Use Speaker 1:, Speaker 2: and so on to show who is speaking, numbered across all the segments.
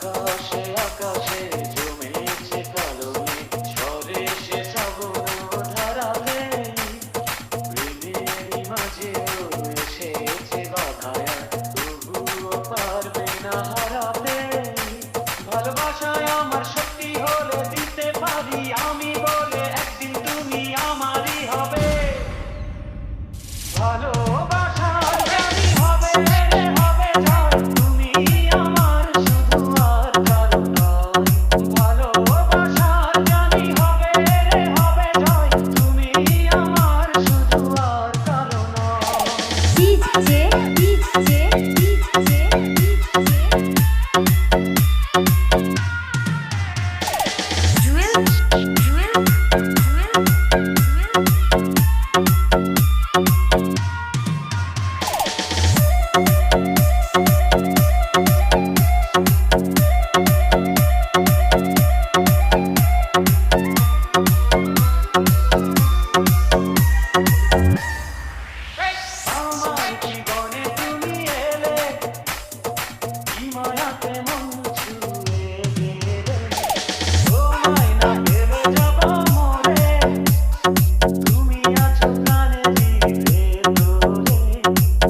Speaker 1: আকাশে আকাশে জমেছে কালো মেঘ, ঝরে সে শ্রাবণ ধারাতে, প্রেমেরই মাঝেও এসেছে বাধায়, তবুও পারবে না হারাতে। ভালোবাসায় আমার শক্তি হলে দিতে পারি আমি বলে, একদিন তুমি আমারই হবে। ভালোবাসার জানি হবে রে হবে জয়, তুমি আমার শুধু আর কারো নয়। ভালোবাসার জানি হবে রে হবে জয়, তুমি আমার শুধু আর কারো নয়।
Speaker 2: DJ DJ DJ Jewel Jewel Jewel
Speaker 1: আমার জীবনে তুমি এলে, কি মায়াতে মন ছুঁয়ে গেলে, তোমায় না পেলে যাব মরে, তুমি আছো প্রাণেরই ভেতরে।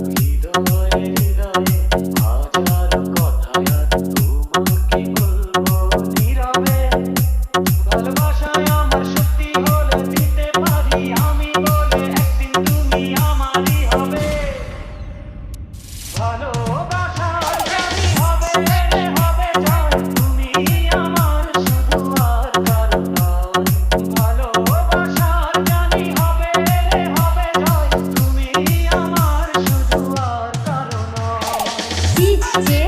Speaker 1: হৃদয়ে হৃদয়ে হাজারো কথা আর তোমাকে বলবো নীরবে। ভালোবাসায় আমার শক্তি হলে দিতে পারি আমি বলে, একদিন তুমি আমারই হবে। ভালোবাসার জানি হবে রে হবে জয়, তুমি আমার শুধু আর কারো নয়। ভালোবাসার জানি হবে রে হবে জয়, তুমি আমার শুধু আর কারো নয়।
Speaker 2: ডিজে